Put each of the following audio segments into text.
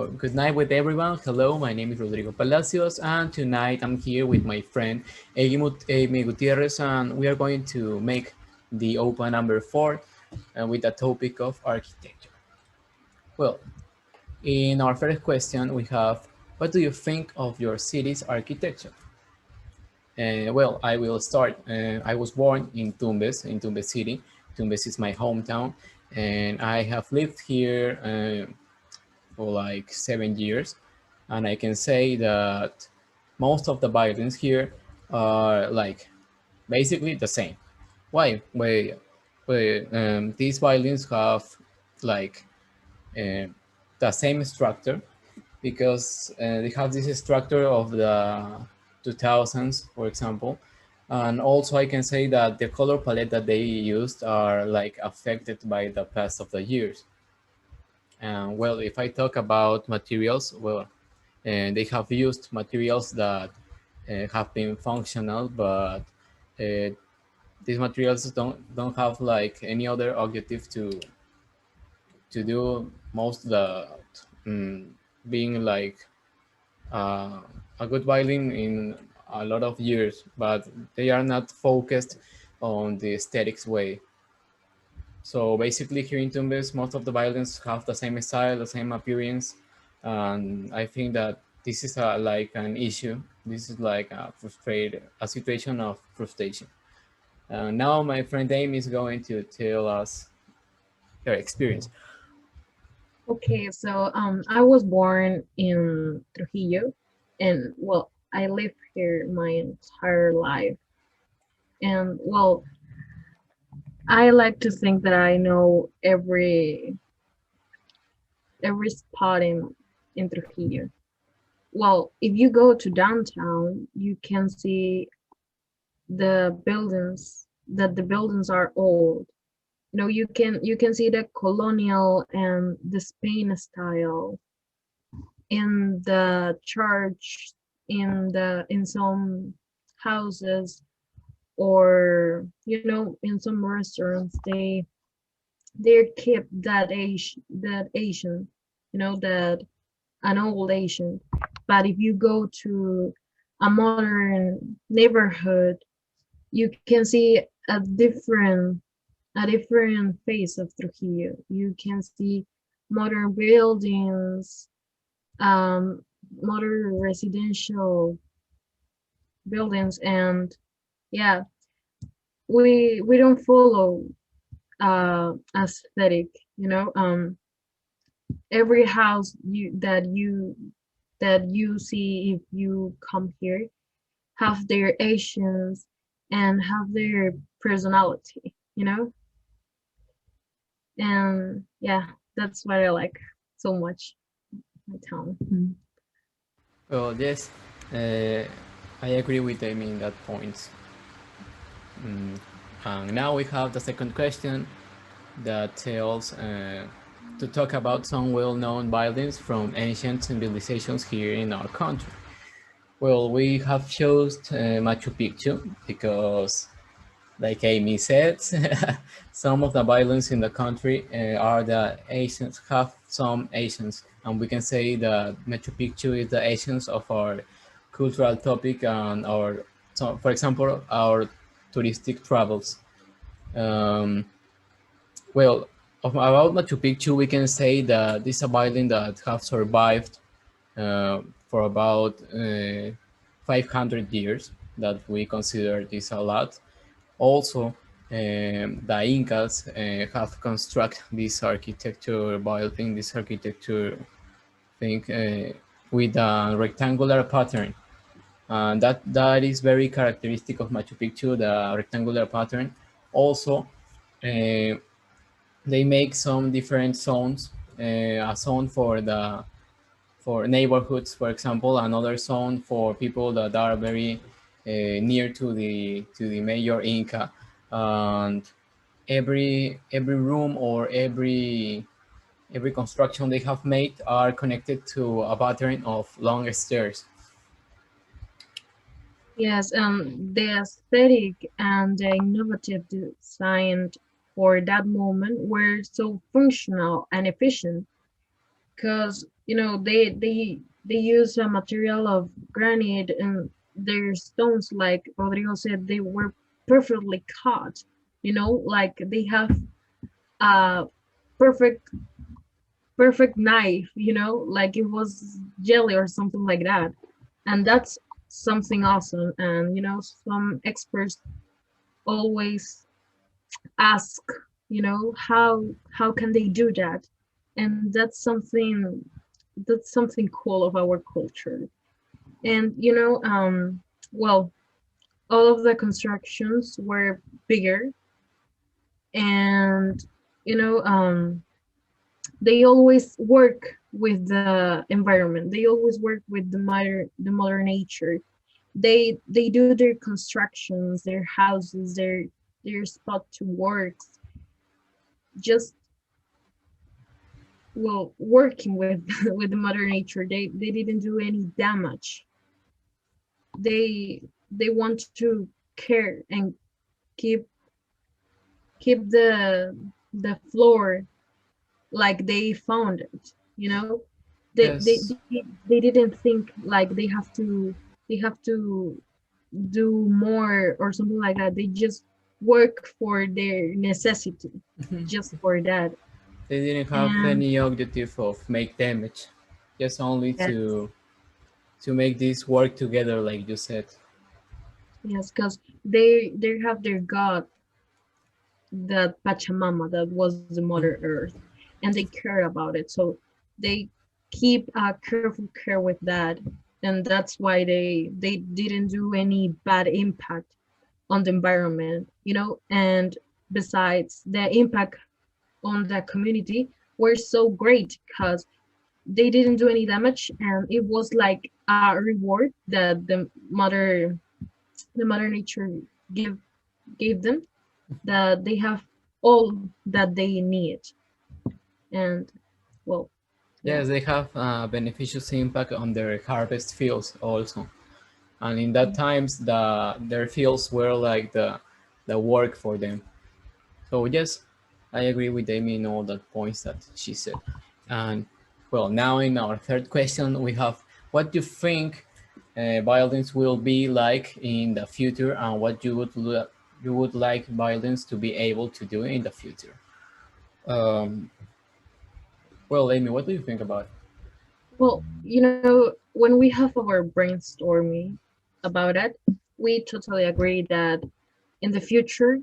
Good night with everyone. Hello, my name is Rodrigo Palacios, and tonight I'm here with my friend Amy Gutierrez, and we are going to make the OPA number 4 with the topic of architecture. Well, in our first question, we have, what do you think of your city's architecture? Well, I will start. I was born in Tumbes City. Tumbes is my hometown, and I have lived here for like 7 years, and I can say that most of the buildings here are like basically the same. Why? These violins have like uh, the same structure because they have this structure of the 2000s, for example. And also I can say that the color palette that they used are like affected by the past of the years. Well, if I talk about materials, well, they have used materials that have been functional, but these materials don't have like any other objective to do most the um, being like uh, a good violin in a lot of years, but they are not focused on the aesthetics way. So basically, here in Tumbes, most of the violins have the same style, the same appearance, and I think that this is like an issue. This is like a situation of frustration. Now, my friend Amy is going to tell us her experience. Okay, so I was born in Trujillo, and well, I lived here my entire life. And well, I like to think that I know every spot in Trujillo. Well, if you go to downtown, you can see the buildings are old. You can see the colonial and the Spain style in the church, in some houses, or in some restaurants. They keep that Asian, that an old Asian. But if you go to a modern neighborhood, you can see a different face of Trujillo. You can see modern buildings, um, modern residential buildings, and yeah, we don't follow aesthetic. Every house that you see if you come here have their Asians and have their personality. And yeah, that's what I like so much, my town. Well, yes, uh, I agree with Amy in that point. And now we have the second question that tells to talk about some well-known violins from ancient civilizations here in our country. Well, we have chosen Machu Picchu because, like Amy said, some of the violins in the country are the Asians, have some Asians, and we can say that Machu Picchu is the Asians of our cultural topic and our, so for example, our touristic travels. Um, well, about Machu Picchu, we can say that this is a violin that have survived for about 500 years, that we consider this a lot. Also, the Incas have constructed this architecture building, this architecture thing with a rectangular pattern. And that is very characteristic of Machu Picchu, the rectangular pattern. Also, uh, they make some different zones, a zone for neighborhoods, for example, another zone for people that are very near to the major Inca, and every room or every construction they have made are connected to a pattern of long stairs. Yes, the aesthetic and the innovative design for that moment were so functional and efficient. Because they use a material of granite, and their stones, like Rodrigo said, they were perfectly cut. Like they have a perfect perfect knife, like it was jelly or something like that. And that's something awesome. And some experts always ask, how can they do that? And that's something cool of our culture. And well, all of the constructions were bigger, and you know they always work with the environment. They always work with the mother nature. They do their constructions, their houses, their spot to work, just working with with the mother nature. They didn't do any damage. They want to care and keep keep the floor like they found it. they they Yes. they, they didn't think like they have to do more or something like that. They just work for their necessity, just for that. They didn't have And any objective of make damage, just only yes, to make this work together, like you said. yes, because they have their god, that Pachamama, that was the Mother Earth, and they care about it. So they keep a careful care with that, and that's why they didn't do any bad impact on the environment. And besides, the impact on the community were so great because they didn't do any damage, and it was like a reward that the mother nature give gave them, that they have all that they need. And well, yeah. Yes, they have a beneficial impact on their harvest fields also. And in that times, their fields were like the work for them. So yes, I agree with Amy in all the points that she said. And well, now in our third question, we have what you think violence will be like in the future, and what you would like violence to be able to do in the future. Um, well, Amy, what do you think about it? Well, when we have our brainstorming about it, we totally agree that in the future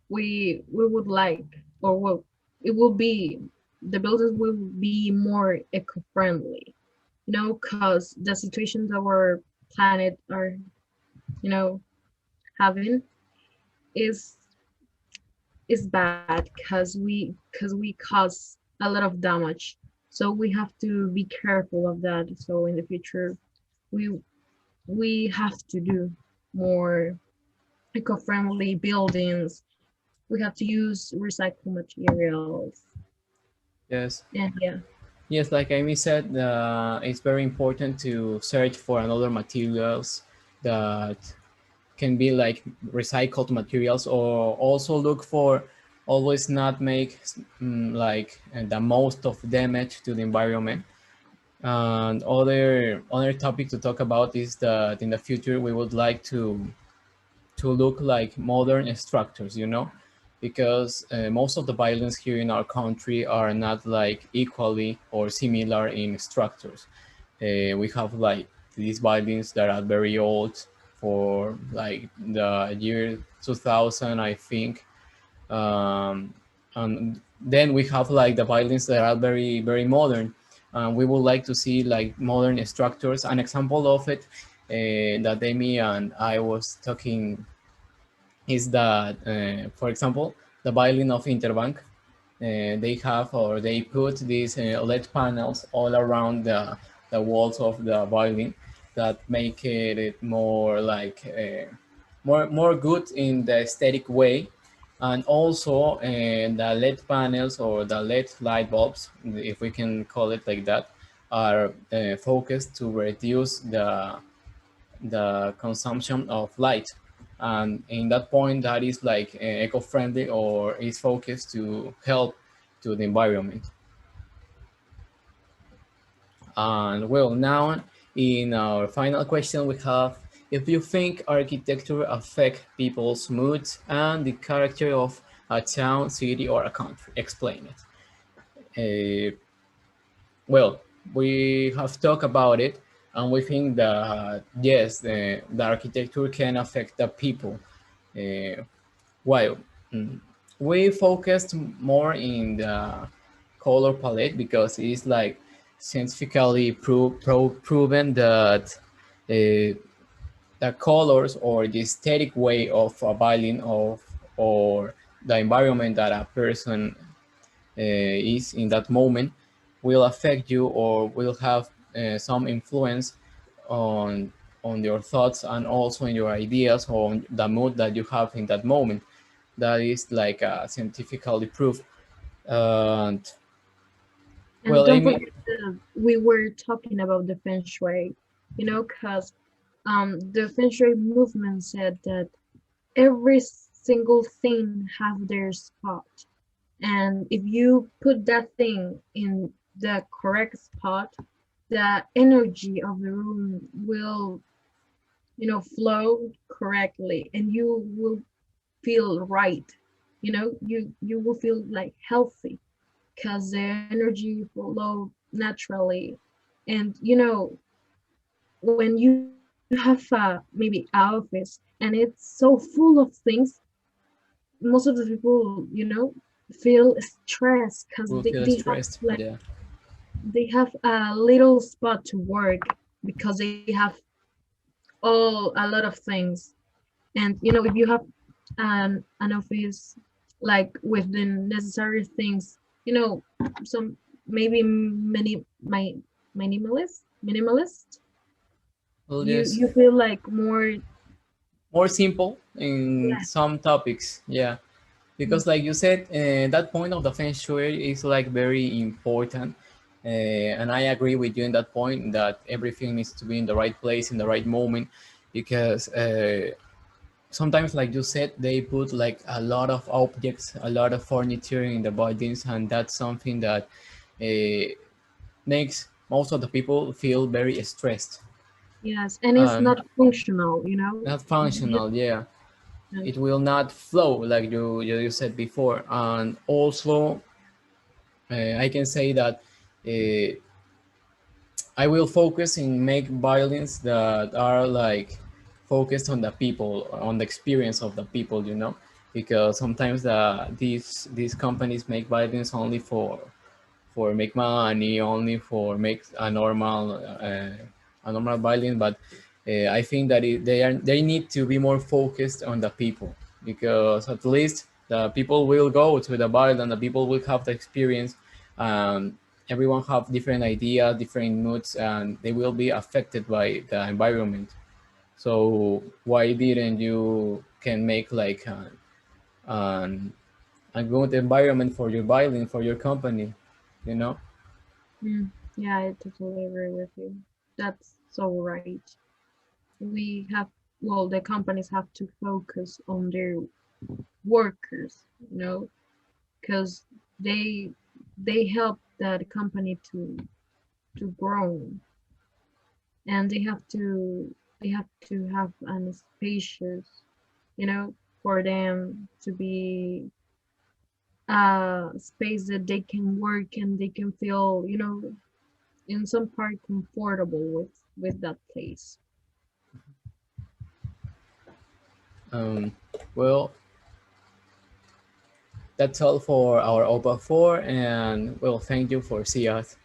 we would like, or well, it will be the buildings will be more eco-friendly, because the situations our planet are, you know, having is is bad, because we cause a lot of damage. So we have to be careful of that. So in the future, we we have to do more eco-friendly buildings. We have to use recycled materials. Yes. And yeah. Yes, like Amy said, it's very important to search for another materials that can be like recycled materials, or also look for always not make like the most of damage to the environment. And other topic to talk about is that in the future we would like to look like modern structures, because most of the violence here in our country are not like equally or similar in structures. We have like these violins that are very old, for like the year 2000, I think. Um, and then we have like the violins that are very, very modern. We would like to see like modern structures. An example of it that Amy and I was talking is that, for example, the violin of Interbank, they have, or they put these LED panels all around the walls of the violin that make it more like more good in the aesthetic way. And also the LED panels, or the LED light bulbs, if we can call it like that, are focused to reduce the consumption of light. And in that point, that is like eco-friendly, or is focused to help to the environment. And well, now in our final question we have, if you think architecture affect people's moods and the character of a town, city, or a country, explain it. Well, we have talked about it, and we think that yes, the architecture can affect the people. Uh, while we focused more in the color palette because it's like scientifically proven that the colors or the aesthetic way of a violin of or the environment that a person is in that moment will affect you or will have some influence on your thoughts and also in your ideas or on the mood that you have in that moment. That is like scientifically proved. And And well, don't Amy, forget that we were talking about the feng shui, you know, because the feng shui movement said that every single thing have their spot. And if you put that thing in the correct spot, the energy of the room will, flow correctly and you will feel right. You will feel like healthy because the energy flow naturally. And when you have maybe an office and it's so full of things, most of the people, feel stressed because will they, feel they have stressed. like Yeah, they have a little spot to work because they have a lot of things. And if you have an office like with the necessary things, some maybe my minimalist, well, you just you feel like more. more simple in Yeah. some topics. Yeah, because like you said, that point of the feng shui is like very important. And I agree with you in that point that everything needs to be in the right place in the right moment, because sometimes, like you said, they put like a lot of objects, a lot of furniture in the buildings, and that's something that uh, makes most of the people feel very stressed Yes, and it's and not functional, not functional. Yeah, Yeah. it will not flow like you said before. And also I can say that uh, I will focus in make violins that are like focused on the people, on the experience of the people, because sometimes these companies make violins only for make money, only for make a normal violin. But I think that they need to be more focused on the people, because at least the people will go to the violin, the people will have the experience. Everyone have different ideas, different moods, and they will be affected by the environment. So why didn't you can make like an a good environment for your violin, for your company, you know? Yeah, I totally agree with you. That's so right. We have, well, the companies have to focus on their workers, because they they help that company to grow, and they have to have an spacious, for them to be a space that they can work and they can feel, in some part comfortable with that place. Um, well, that's all for our OPA 4, and well, thank you for seeing us.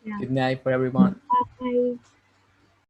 Yeah. Good night for everyone. Bye.